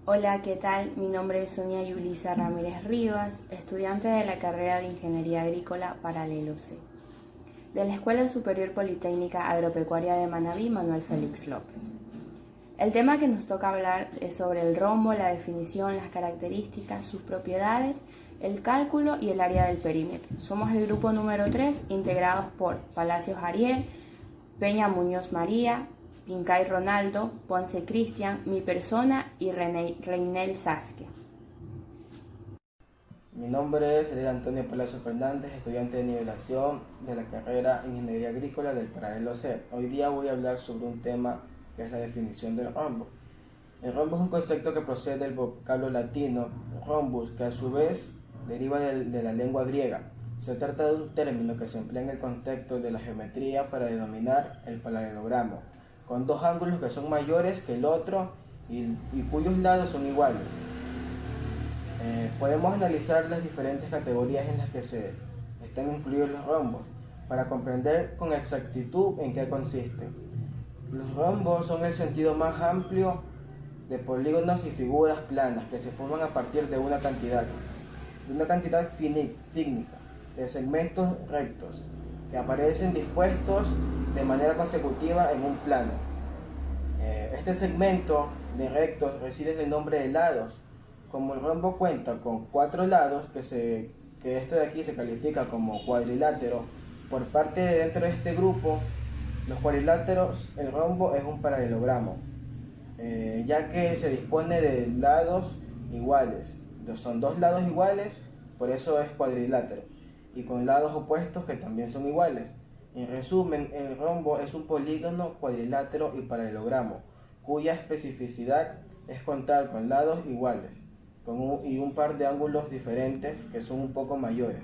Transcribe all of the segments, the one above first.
Hola, ¿qué tal? Mi nombre es Sonia Yulisa Ramírez Rivas, estudiante de la carrera de Ingeniería Agrícola Paralelo C, de la Escuela Superior Politécnica Agropecuaria de Manabí, Manuel Félix López. El tema que nos toca hablar es sobre el rombo, la definición, las características, sus propiedades, el cálculo y el área del perímetro. Somos el grupo número 3, integrados por Palacios Ariel, Peña Muñoz María, Pincay Ronaldo, Ponce Cristian, mi persona y Reinel Saskia. Mi nombre es Antonio Palacio Fernández, estudiante de nivelación de la carrera Ingeniería Agrícola del Paralelo C. Hoy día voy a hablar sobre un tema que es la definición del rombo. El rombo es un concepto que procede del vocablo latino rhombus, que a su vez deriva de la lengua griega. Se trata de un término que se emplea en el contexto de la geometría para denominar el paralelogramo, con dos ángulos que son mayores que el otro y cuyos lados son iguales. Podemos analizar las diferentes categorías en las que se están incluidos los rombos para comprender con exactitud en qué consisten. Los rombos son el sentido más amplio de polígonos y figuras planas que se forman a partir de una cantidad finita de segmentos rectos que aparecen dispuestos de manera consecutiva en un plano. Este segmento de rectos recibe el nombre de lados. Como el rombo cuenta con 4 lados, que este de aquí se califica como cuadrilátero, por parte de dentro de este grupo, los cuadriláteros, el rombo es un paralelogramo, ya que se dispone de lados iguales. Son dos lados iguales, por eso es cuadrilátero, y con lados opuestos que también son iguales. En resumen, el rombo es un polígono, cuadrilátero y paralelogramo, cuya especificidad es contar con lados iguales y un par de ángulos diferentes que son un poco mayores.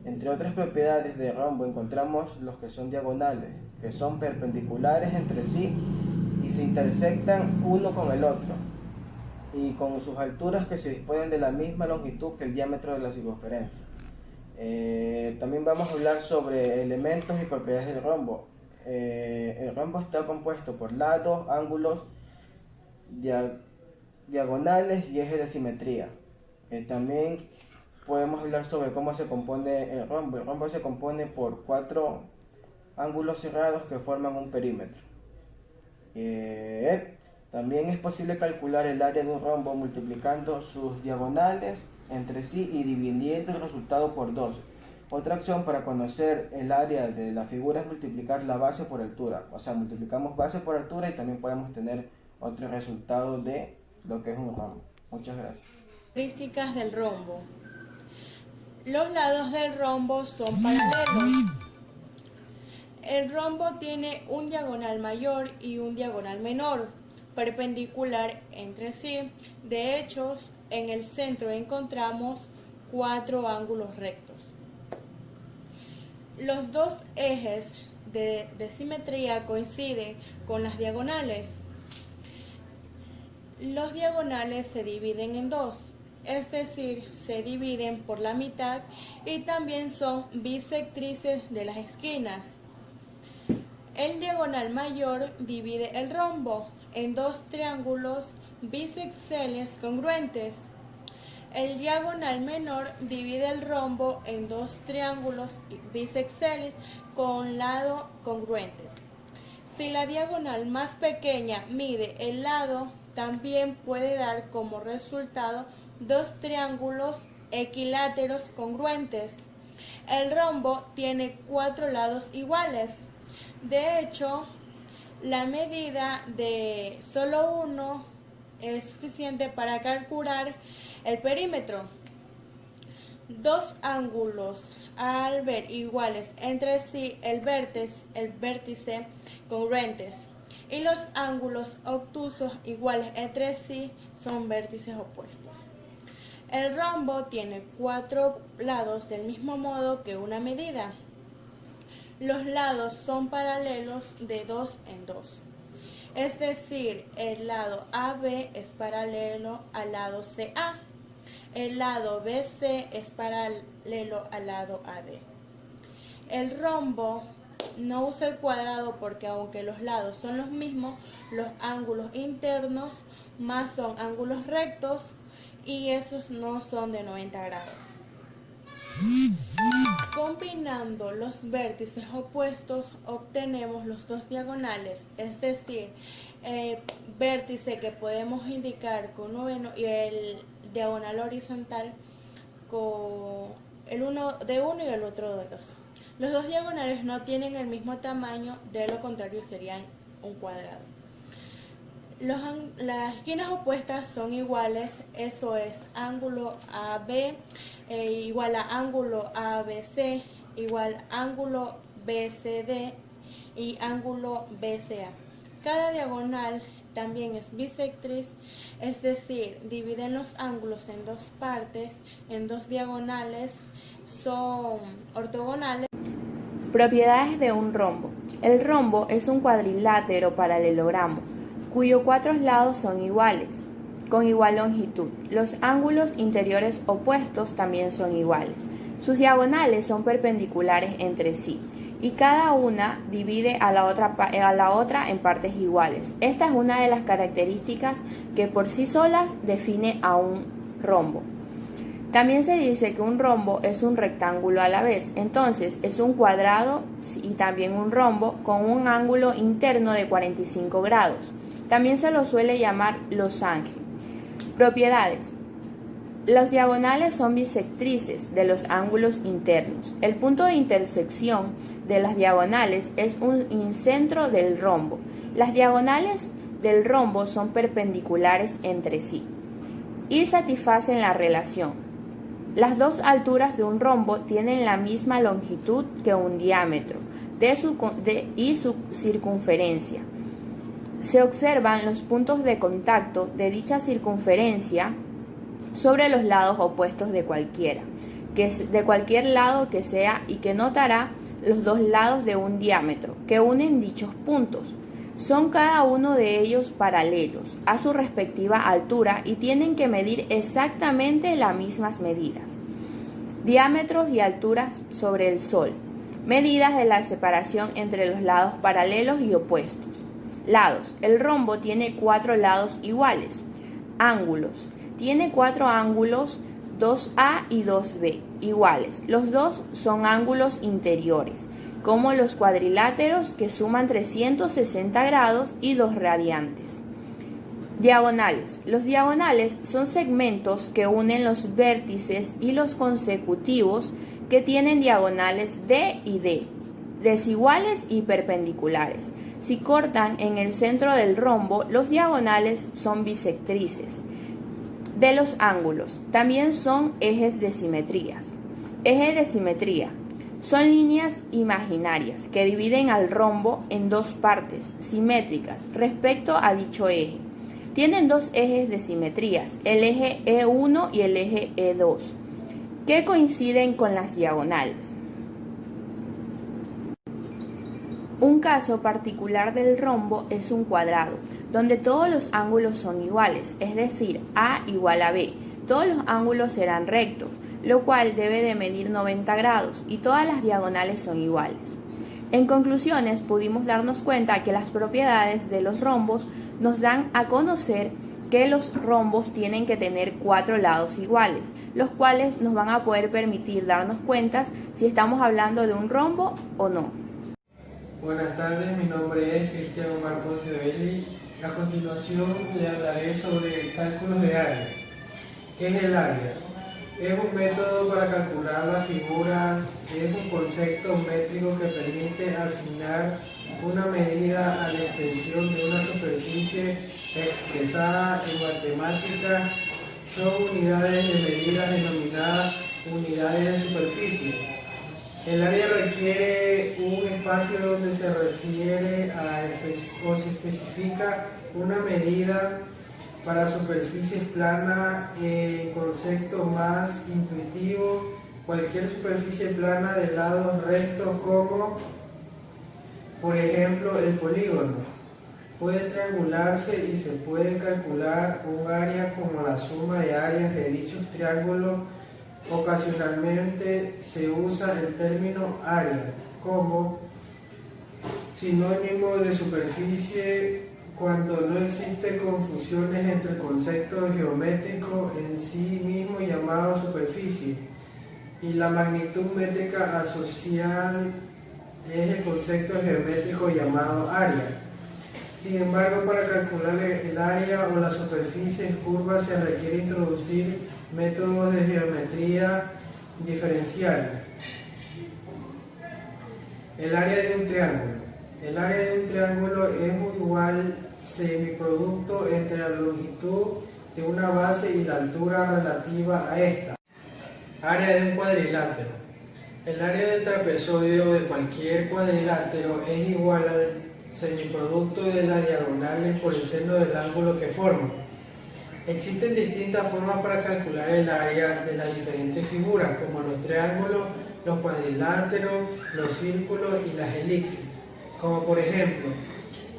Entre otras propiedades de rombo encontramos los que son diagonales, que son perpendiculares entre sí y se intersectan uno con el otro, y con sus alturas que se disponen de la misma longitud que el diámetro de la circunferencia. También vamos a hablar sobre elementos y propiedades del rombo. El rombo está compuesto por lados, ángulos, diagonales y ejes de simetría. También podemos hablar sobre cómo se compone el rombo. El rombo se compone por 4 ángulos cerrados que forman un perímetro. También es posible calcular el área de un rombo multiplicando sus diagonales entre sí y dividiendo el resultado por 2. Otra opción para conocer el área de la figura es multiplicar la base por altura. O sea, multiplicamos base por altura y también podemos tener otro resultado de lo que es un rombo. Muchas gracias. Características del rombo. Los lados del rombo son paralelos. El rombo tiene un diagonal mayor y un diagonal menor, perpendicular entre sí. De hecho, en el centro encontramos 4 ángulos rectos. Los dos ejes de simetría coinciden con las diagonales. Los diagonales se dividen en dos, es decir, se dividen por la mitad y también son bisectrices de las esquinas. El diagonal mayor divide el rombo en dos triángulos bisexuales congruentes. El diagonal menor divide el rombo en dos triángulos bisexuales con lado congruente. Si la diagonal más pequeña mide el lado, también puede dar como resultado dos triángulos equiláteros congruentes. El rombo tiene 4 lados iguales. De hecho, la medida de solo uno es suficiente para calcular el perímetro. Dos ángulos al ver iguales entre sí, el vértice congruentes, y los ángulos obtusos iguales entre sí son vértices opuestos. El rombo tiene 4 lados del mismo modo que una medida. Los lados son paralelos de 2 en 2. Es decir, el lado AB es paralelo al lado CA. El lado BC es paralelo al lado AD. El rombo no usa el cuadrado porque aunque los lados son los mismos, los ángulos internos más son ángulos rectos y esos no son de 90 grados. Combinando los vértices opuestos obtenemos los dos diagonales, es decir, el vértice que podemos indicar con uno y el diagonal horizontal con el uno de uno y el otro de dos. Los dos diagonales no tienen el mismo tamaño, de lo contrario serían un cuadrado. Las esquinas opuestas son iguales, eso es ángulo AB igual a ángulo ABC igual ángulo BCD y ángulo BCA. Cada diagonal también es bisectriz, es decir, dividen los ángulos en dos partes, en dos diagonales, son ortogonales. Propiedades de un rombo. El rombo es un cuadrilátero paralelogramo, cuyos cuatro lados son iguales, con igual longitud. Los ángulos interiores opuestos también son iguales. Sus diagonales son perpendiculares entre sí y cada una divide a la otra en partes iguales. Esta es una de las características que por sí solas define a un rombo. También se dice que un rombo es un rectángulo a la vez, entonces es un cuadrado y también un rombo con un ángulo interno de 45 grados. También se lo suele llamar losange. Propiedades. Los diagonales son bisectrices de los ángulos internos. El punto de intersección de las diagonales es un incentro del rombo. Las diagonales del rombo son perpendiculares entre sí y satisfacen la relación. Las dos alturas de un rombo tienen la misma longitud que un diámetro y su circunferencia. Se observan los puntos de contacto de dicha circunferencia sobre los lados opuestos de cualquier lado que sea, y que notará los dos lados de un diámetro que unen dichos puntos. Son cada uno de ellos paralelos a su respectiva altura y tienen que medir exactamente las mismas medidas. Diámetros y alturas sobre el Sol. Medidas de la separación entre los lados paralelos y opuestos. Lados. El rombo tiene 4 lados iguales. Ángulos. Tiene 4 ángulos, 2A y 2B, iguales. Los dos son ángulos interiores, como los cuadriláteros, que suman 360 grados y 2 radiantes. Diagonales. Los diagonales son segmentos que unen los vértices y los consecutivos que tienen diagonales D y D, desiguales y perpendiculares. Si cortan en el centro del rombo, los diagonales son bisectrices de los ángulos. También son ejes de simetrías. Eje de simetría. Son líneas imaginarias que dividen al rombo en dos partes simétricas respecto a dicho eje. Tienen dos ejes de simetrías, el eje E1 y el eje E2, que coinciden con las diagonales. Un caso particular del rombo es un cuadrado, donde todos los ángulos son iguales, es decir, A igual a B. Todos los ángulos serán rectos, lo cual debe de medir 90 grados, y todas las diagonales son iguales. En conclusiones, pudimos darnos cuenta que las propiedades de los rombos nos dan a conocer que los rombos tienen que tener 4 lados iguales, los cuales nos van a poder permitir darnos cuenta si estamos hablando de un rombo o no. Buenas tardes, mi nombre es Cristian Omar Ponce Belli. A continuación le hablaré sobre cálculos de área. ¿Qué es el área? Es un método para calcular las figuras, es un concepto métrico que permite asignar una medida a la extensión de una superficie expresada en matemáticas. Son unidades de medida denominadas unidades de superficie. El área requiere un espacio donde se refiere o se especifica una medida para superficies planas. En concepto más intuitivo, cualquier superficie plana de lados rectos, como por ejemplo el polígono, puede triangularse y se puede calcular un área como la suma de áreas de dichos triángulos. Ocasionalmente se usa el término área como sinónimo de superficie cuando no existen confusiones entre el concepto geométrico en sí mismo llamado superficie y la magnitud métrica asocial es el concepto geométrico llamado área. Sin embargo, para calcular el área o la superficie en curva se requiere introducir métodos de geometría diferencial. El área de un triángulo. El área de un triángulo es un igual semiproducto entre la longitud de una base y la altura relativa a esta. Área de un cuadrilátero. El área del trapezoide o de cualquier cuadrilátero es igual al semiproducto de las diagonales por el seno del ángulo que forman. Existen distintas formas para calcular el área de las diferentes figuras, como los triángulos, los cuadriláteros, los círculos y las elipses. Como por ejemplo,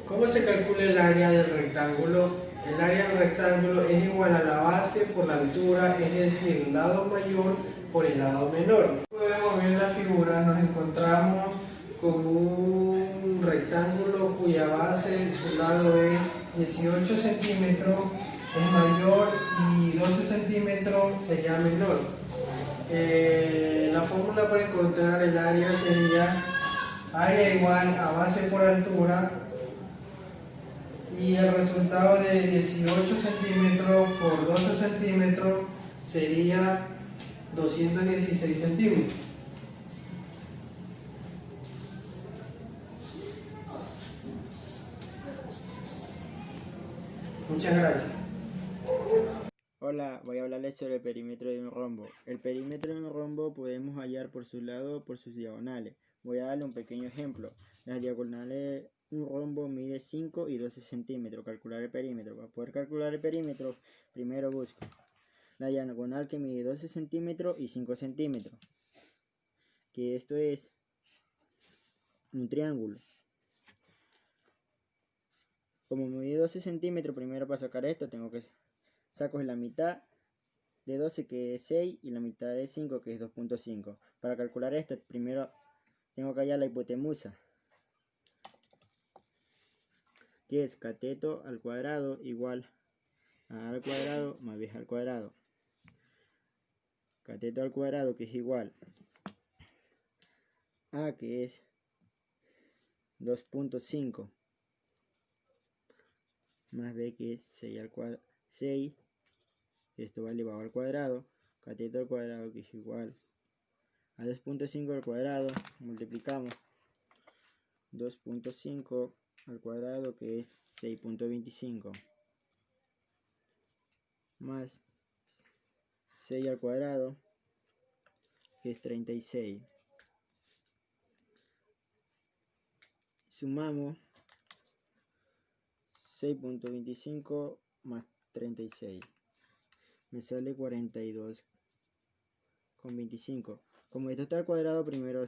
¿cómo se calcula el área del rectángulo? El área del rectángulo es igual a la base por la altura, es decir, el lado mayor por el lado menor. Podemos ver la figura, nos encontramos con un rectángulo cuya base, su lado es 18 centímetros, es mayor, y 12 centímetros sería menor. La fórmula para encontrar el área sería área igual a base por altura, y el resultado de 18 centímetros por 12 centímetros sería 216 centímetros. Muchas gracias. Hola, voy a hablarles sobre el perímetro de un rombo. El perímetro de un rombo podemos hallar por su lado o por sus diagonales. Voy a darle un pequeño ejemplo. Las diagonales de un rombo mide 5 y 12 centímetros. Calcular el perímetro. Para poder calcular el perímetro, primero busco la diagonal que mide 12 centímetros y 5 centímetros. Que esto es un triángulo. Como mide 12 centímetros, primero para sacar esto tengo que saco la mitad de 12 que es 6 y la mitad de 5 que es 2.5. Para calcular esto primero tengo que hallar la hipotenusa, que es cateto al cuadrado igual a al cuadrado más b al cuadrado. Cateto al cuadrado que es igual a que es 2.5 más b que es 6 al cuadrado, 6, esto va elevado al cuadrado, cateto al cuadrado que es igual a 2.5 al cuadrado, multiplicamos 2.5 al cuadrado que es 6.25 más 6 al cuadrado que es 36. Sumamos 6.25 más 36. Me sale 42,25. Como esto está al cuadrado, primero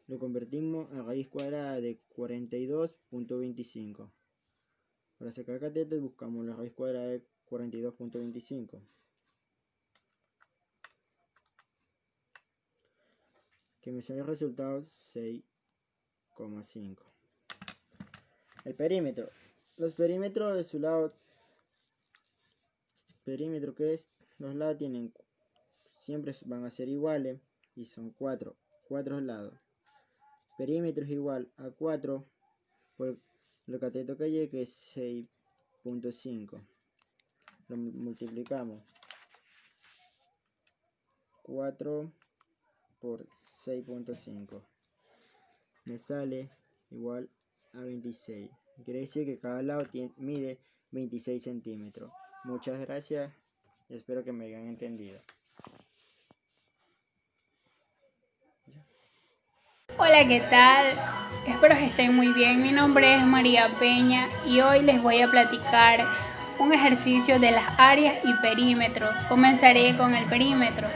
lo convertimos a raíz cuadrada de 42.25. Para sacar cateto buscamos la raíz cuadrada de 42.25. Que me sale el resultado 6,5. El perímetro. Los perímetros de su lado, perímetro que es, los lados siempre van a ser iguales y son 4 lados. Perímetro es igual a 4 por el cateto que llegue, que es 6.5. Lo multiplicamos 4 por 6.5. Me sale igual a 26. Quiere decir que cada lado mide 26 centímetros. Muchas gracias y espero que me hayan entendido. Hola, ¿qué tal? Espero que estén muy bien. Mi nombre es María Peña y hoy les voy a platicar un ejercicio de las áreas y perímetros. Comenzaré con el perímetro.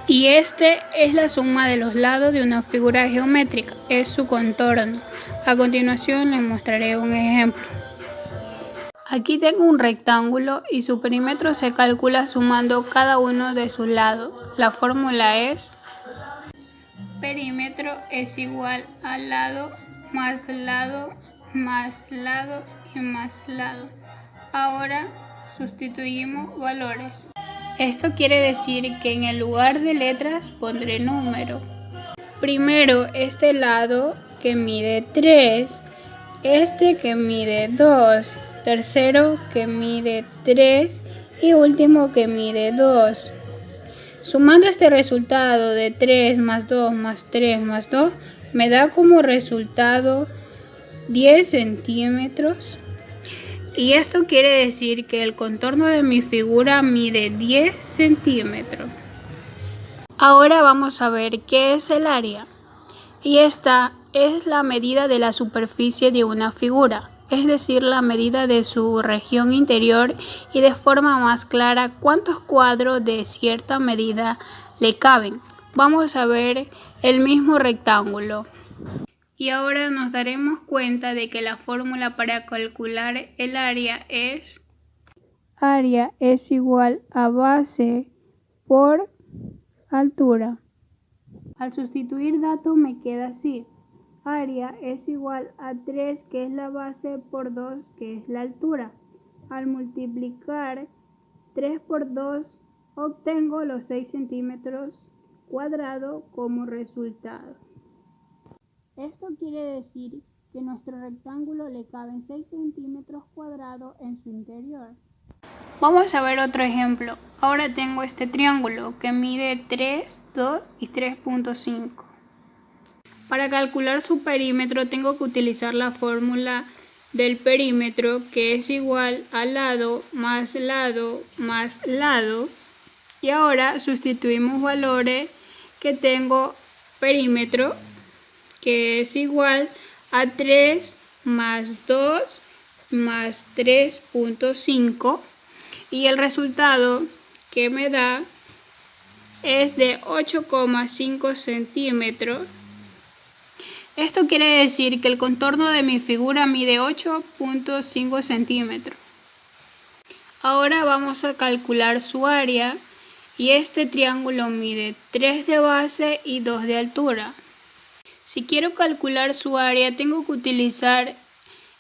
Y este es la suma de los lados de una figura geométrica, es su contorno. A continuación les mostraré un ejemplo. Aquí tengo un rectángulo y su perímetro se calcula sumando cada uno de sus lados. La fórmula es Perímetro es igual a lado más lado más lado y más lado. Ahora sustituimos valores. Esto quiere decir que en el lugar de letras pondré número. Primero este lado que mide 3, este que mide 2, tercero que mide 3 y último que mide 2. Sumando este resultado de 3 más 2 más 3 más 2 me da como resultado 10 centímetros. Y esto quiere decir que el contorno de mi figura mide 10 centímetros. Ahora vamos a ver qué es el área. Y esta es la medida de la superficie de una figura, es decir, la medida de su región interior y de forma más clara cuántos cuadros de cierta medida le caben. Vamos a ver el mismo rectángulo. Y ahora nos daremos cuenta de que la fórmula para calcular el área es igual a base por altura. Al sustituir datos me queda así. Área es igual a 3, que es la base, por 2, que es la altura. Al multiplicar 3 por 2 obtengo los 6 centímetros cuadrados como resultado. Esto quiere decir que nuestro rectángulo le caben 6 centímetros cuadrados en su interior. Vamos a ver otro ejemplo. Ahora tengo este triángulo que mide 3, 2 y 3.5. Para calcular su perímetro tengo que utilizar la fórmula del perímetro, que es igual a lado más lado más lado. Y ahora sustituimos valores, que tengo perímetro que es igual a 3 más 2 más 3.5 y el resultado que me da es de 8,5 centímetros. Esto quiere decir que el contorno de mi figura mide 8.5 centímetros. Ahora vamos a calcular su área y este triángulo mide 3 de base y 2 de altura. Si quiero calcular su área tengo que utilizar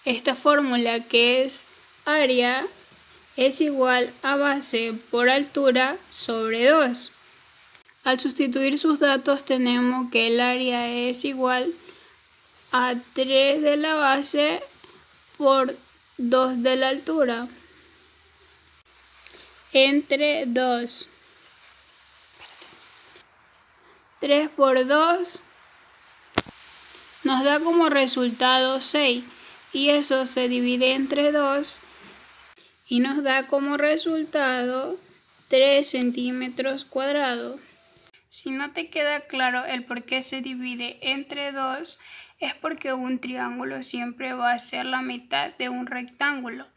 esta fórmula, que es área es igual a base por altura sobre 2. Al sustituir sus datos tenemos que el área es igual a 3 de la base por 2 de la altura entre 2. 3 por 2 nos da como resultado 6 y eso se divide entre 2 y nos da como resultado 3 centímetros cuadrados. Si no te queda claro el por qué se divide entre 2, es porque un triángulo siempre va a ser la mitad de un rectángulo.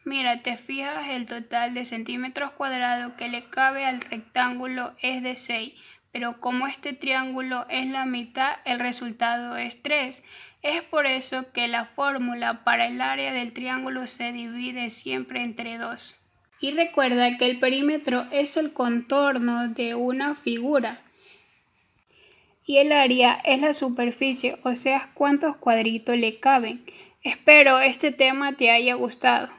Mira, te fijas, el total de centímetros cuadrados que le cabe al rectángulo es de 6. Pero como este triángulo es la mitad, el resultado es 3. Es por eso que la fórmula para el área del triángulo se divide siempre entre 2. Y recuerda que el perímetro es el contorno de una figura. Y el área es la superficie, o sea, cuántos cuadritos le caben. Espero este tema te haya gustado.